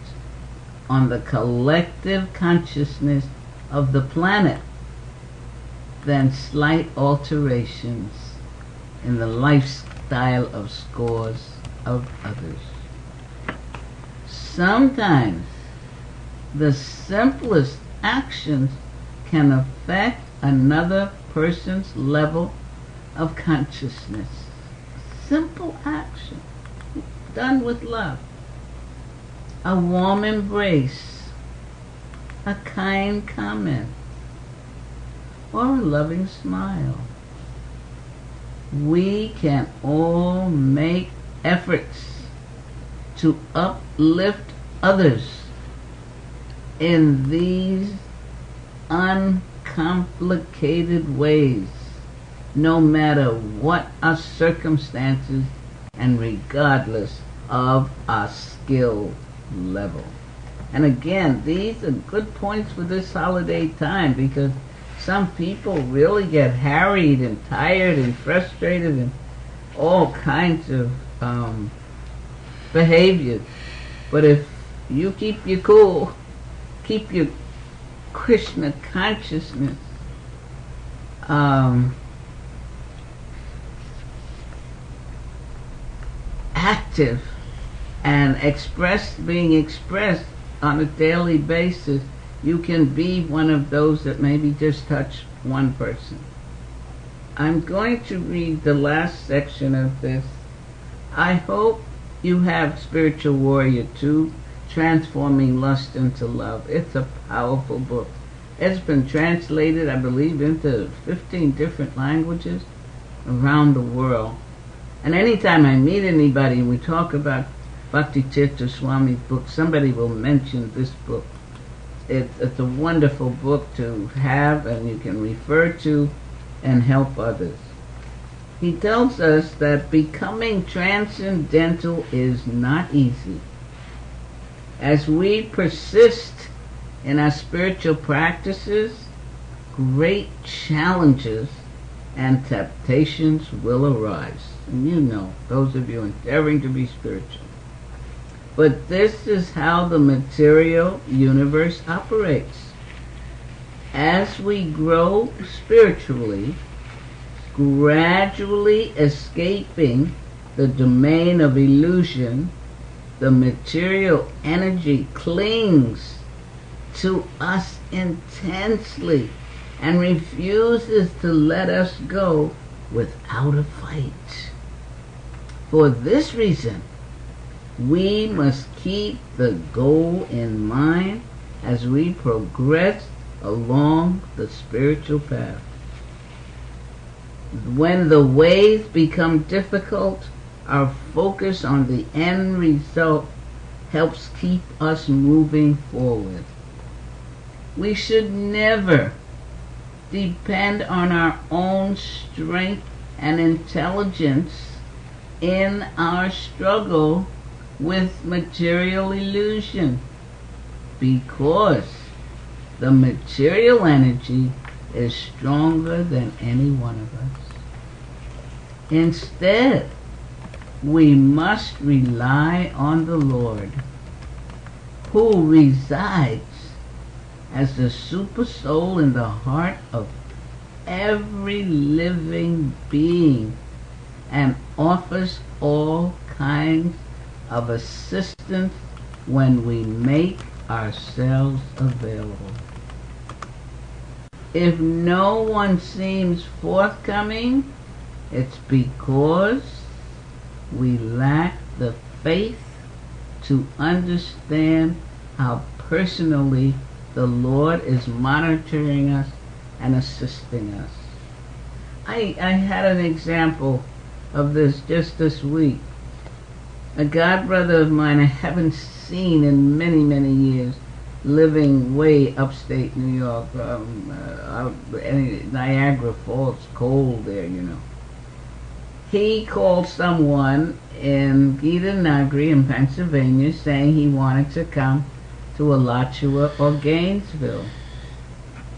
on the collective consciousness of the planet than slight alterations in the lifestyle of scores of others. Sometimes the simplest actions can affect another person's level of consciousness. Simple action done with love. A warm embrace, a kind comment, or a loving smile. We can all make efforts to uplift others in these uncomplicated ways, no matter what our circumstances and regardless of our skill level. And again, these are good points for this holiday time, because some people really get harried and tired and frustrated and all kinds of behaviors. But if you keep your cool, keep your Krishna consciousness active and being expressed on a daily basis, you can be one of those that maybe just touch one person. I'm going to read the last section of this. I hope you have Spiritual Warrior 2, Transforming Lust into Love. It's a powerful book. It's been translated, I believe, into 15 different languages around the world. And anytime I meet anybody and we talk about Bhakti Tirtha Swami's book, somebody will mention this book. It's a wonderful book to have, and you can refer to and help others. He tells us that becoming transcendental is not easy. As we persist in our spiritual practices, great challenges and temptations will arise. And you know, those of you endeavoring to be spiritual. But this is how the material universe operates. As we grow spiritually, gradually escaping the domain of illusion, the material energy clings to us intensely and refuses to let us go without a fight. For this reason, we must keep the goal in mind as we progress along the spiritual path. When the ways become difficult, our focus on the end result helps keep us moving forward. We should never depend on our own strength and intelligence in our struggle with material illusion, because the material energy is stronger than any one of us. Instead, we must rely on the Lord, who resides as the super soul in the heart of every living being and offers all kinds of assistance when we make ourselves available. If no one seems forthcoming, it's because we lack the faith to understand how personally the Lord is monitoring us and assisting us. I had an example of this just this week. A god brother of mine I haven't seen in many, many years, living way upstate New York, out in Niagara Falls, cold there, you know. He called someone in Gita Nagari in Pennsylvania saying he wanted to come to Alachua or Gainesville.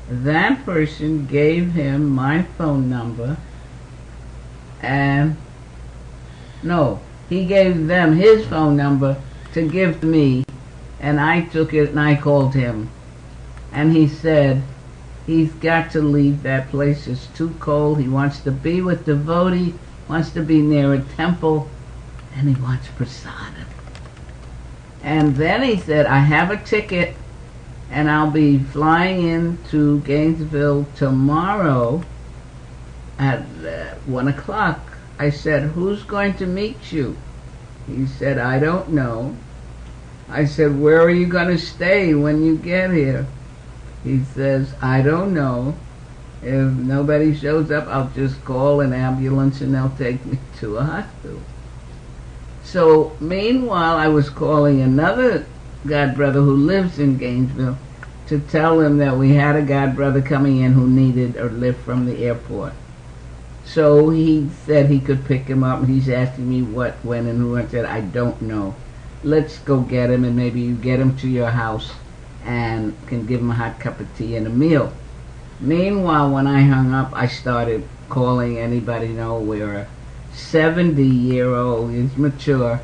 That person gave him my phone number, and no, he gave them his phone number to give to me, and I took it and I called him. And he said he's got to leave that place. It's too cold. He wants to be with devotees, wants to be near a temple, and he wants prasadam. And then he said, I have a ticket and I'll be flying into Gainesville tomorrow at 1 o'clock. I said, who's going to meet you? He said, I don't know. I said, where are you going to stay when you get here? He says, I don't know. If nobody shows up, I'll just call an ambulance and they'll take me to a hospital. So meanwhile, I was calling another god brother who lives in Gainesville to tell him that we had a god brother coming in who needed a lift from the airport. So he said he could pick him up, and he's asking me what, when, and who. I said, I don't know. Let's go get him, and maybe you get him to your house and can give him a hot cup of tea and a meal. Meanwhile, when I hung up, I started calling anybody nowhere. A 70-year-old, he's mature,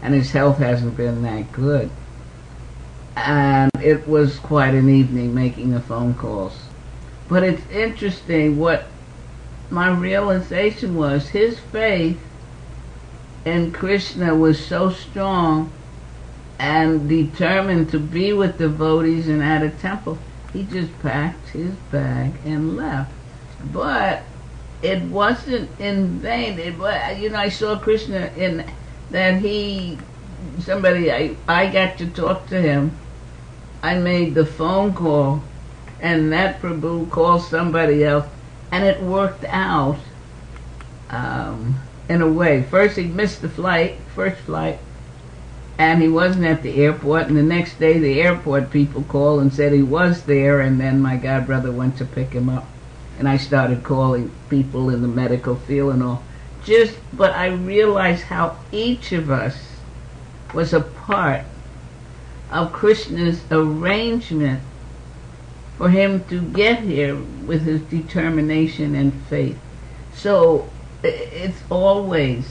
and his health hasn't been that good. And it was quite an evening making the phone calls. But it's interesting what my realization was. His faith in Krishna was so strong and determined to be with devotees and at a temple. He just packed his bag and left. But it wasn't in vain. It was, I saw Krishna in that I got to talk to him. I made the phone call, and that Prabhu called somebody else, and it worked out in a way. First he missed the first flight, and he wasn't at the airport, and the next day the airport people called and said he was there, and then my godbrother went to pick him up, and I started calling people in the medical field and all. But I realized how each of us was a part of Krishna's arrangement for him to get here with his determination and faith. So it's always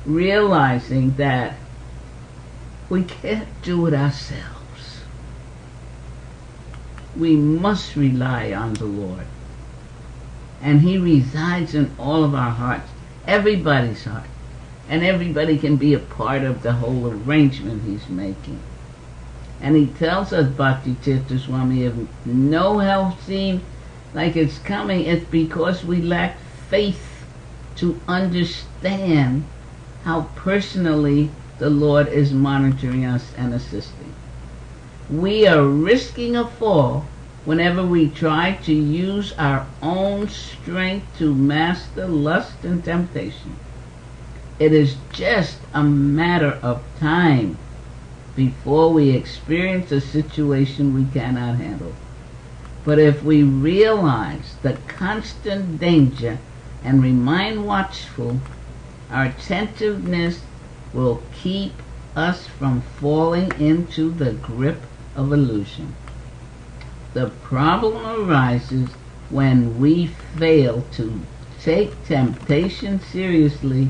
realizing that we can't do it ourselves. We must rely on the Lord. And He resides in all of our hearts, everybody's heart. And everybody can be a part of the whole arrangement He's making. And He tells us, Bhakti Tirtha Swami, if no help seems like it's coming, it's because we lack faith to understand how personally the Lord is monitoring us and assisting. We are risking a fall whenever we try to use our own strength to master lust and temptation. It is just a matter of time before we experience a situation we cannot handle. But if we realize the constant danger and remain watchful, our attentiveness will keep us from falling into the grip of illusion. The problem arises when we fail to take temptation seriously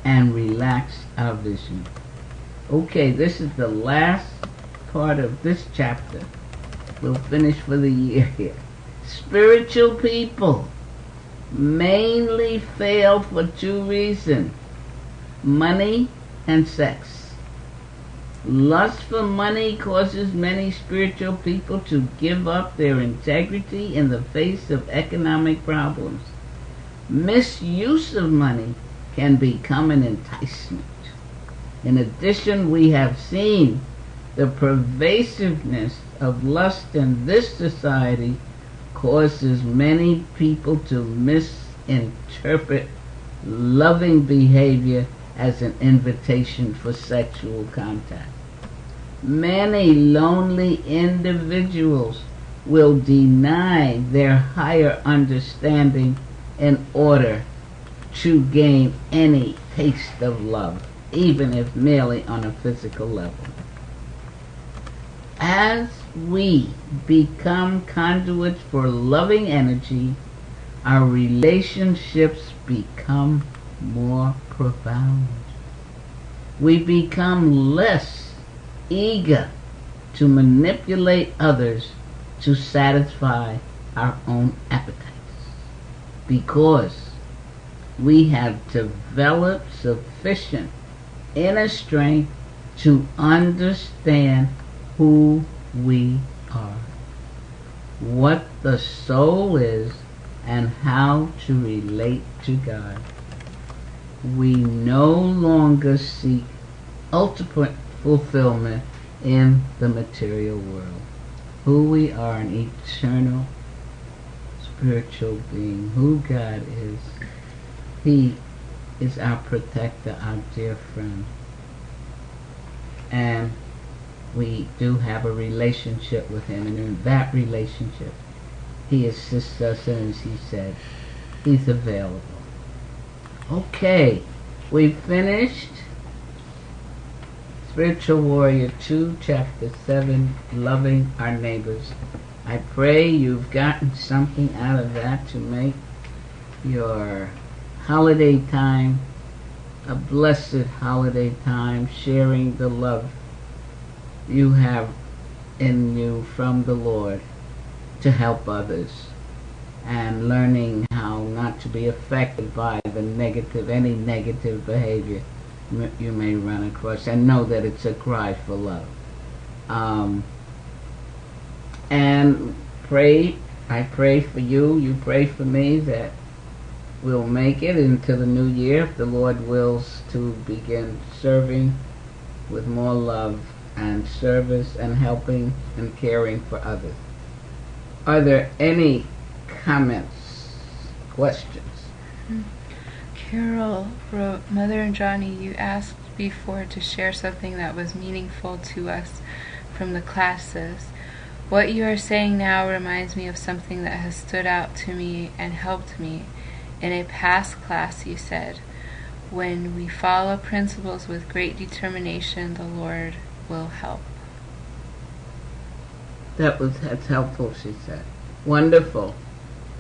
and relax our vision. Okay, this is the last part of this chapter. We'll finish for the year here. Spiritual people mainly fail for two reasons: money and sex. Lust for money causes many spiritual people to give up their integrity in the face of economic problems. Misuse of money can become an enticement. In addition, we have seen the pervasiveness of lust in this society causes many people to misinterpret loving behavior as an invitation for sexual contact. Many lonely individuals will deny their higher understanding in order to gain any taste of love, even if merely on a physical level. As we become conduits for loving energy, our relationships become more profound. We become less eager to manipulate others to satisfy our own appetites, because we have developed sufficient inner strength to understand who we are, what the soul is, and how to relate to God. We no longer seek ultimate fulfillment in the material world. Who we are, an eternal spiritual being, who God is. He is our protector, our dear friend. And we do have a relationship with him, and in that relationship he assists us, and as he said, he's available. Okay, we've finished Spiritual Warrior 2, Chapter 7, Loving Our Neighbors. I pray you've gotten something out of that to make your holiday time a blessed holiday time, sharing the love you have in you from the Lord to help others, and learning how not to be affected by any negative behavior you may run across, and know that it's a cry for love. And I pray for you, you pray for me, that we'll make it into the new year, if the Lord wills, to begin serving with more love and service and helping and caring for others. Are there any comments, questions? Carol wrote, Mother and Johnny, you asked before to share something that was meaningful to us from the classes. What you are saying now reminds me of something that has stood out to me and helped me. In a past class you said, when we follow principles with great determination, the Lord will help. That's helpful, she said. Wonderful.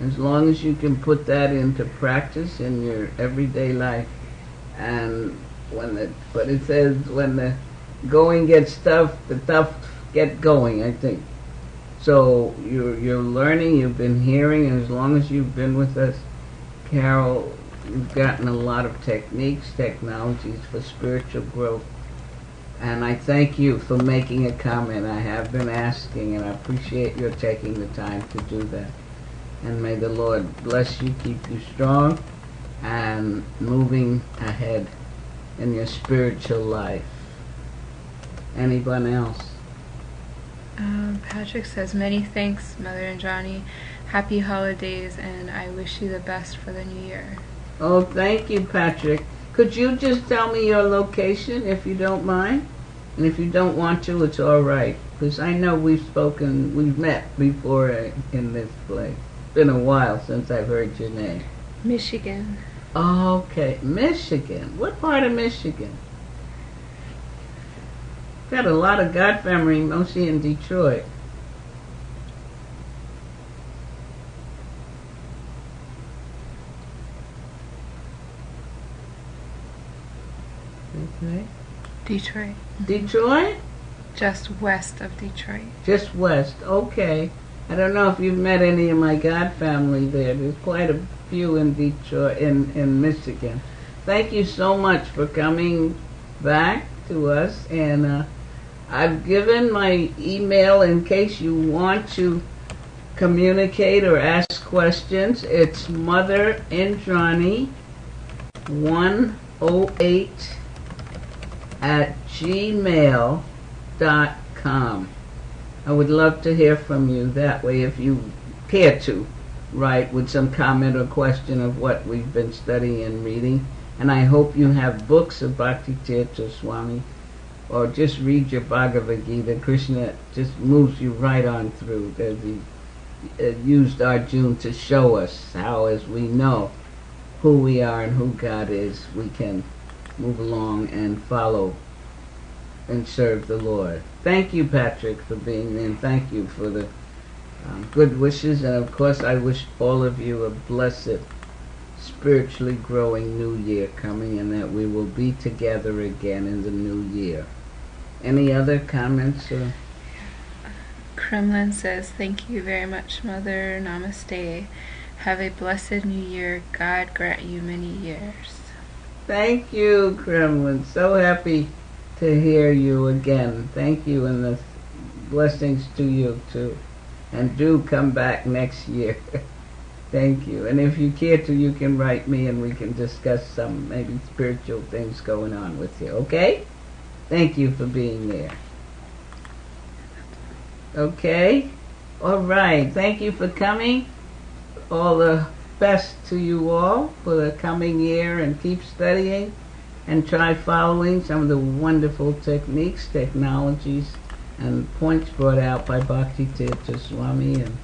As long as you can put that into practice in your everyday life, and but it says when the going gets tough, the tough get going, I think. So you're learning, you've been hearing, and as long as you've been with us, Carol, you've gotten a lot of techniques, technologies for spiritual growth. And I thank you for making a comment. I have been asking, and I appreciate your taking the time to do that. And may the Lord bless you, keep you strong, and moving ahead in your spiritual life. Anyone else? Patrick says, many thanks, Mother and Johnny. Happy holidays, and I wish you the best for the new year. Oh, thank you, Patrick. Could you just tell me your location, if you don't mind? And if you don't want to, it's all right. Because I know we've met before in this place. It's been a while since I've heard your name. Michigan. Okay, Michigan. What part of Michigan? Got a lot of God family, mostly in Detroit. Okay. Detroit. Detroit? Just west of Detroit. Just west. Okay. I don't know if you've met any of my God family there. There's quite a few in Detroit, in Michigan. Thank you so much for coming back to us. And I've given my email in case you want to communicate or ask questions. It's motherinjohnny108@gmail.com. I would love to hear from you that way if you care to write with some comment or question of what we've been studying and reading. And I hope you have books of Bhakti Tirtha Swami, or just read your Bhagavad Gita. Krishna just moves you right on through. He used Arjuna to show us how, as we know who we are and who God is, we can move along and follow and serve the Lord. Thank you, Patrick, for being there, and thank you for the good wishes. And of course, I wish all of you a blessed, spiritually growing new year coming, and that we will be together again in the new year. Any other comments? Kremlin says, thank you very much, Mother. Namaste. Have a blessed new year. God grant you many years. Thank you, Kremlin. So happy to hear you again. Thank you, and the blessings to you too. And do come back next year. Thank you. And if you care to, you can write me and we can discuss some maybe spiritual things going on with you. Okay? Thank you for being there. Okay? All right. Thank you for coming. All the best to you all for the coming year, and keep studying and try following some of the wonderful techniques, technologies, and points brought out by Bhakti Tirtha Swami. And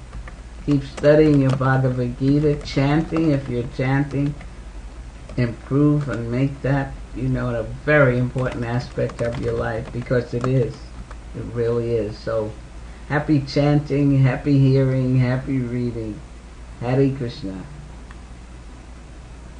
keep studying your Bhagavad Gita, chanting. If you're chanting, improve and make that, a very important aspect of your life, because it is. It really is. So happy chanting, happy hearing, happy reading. Hare Krishna.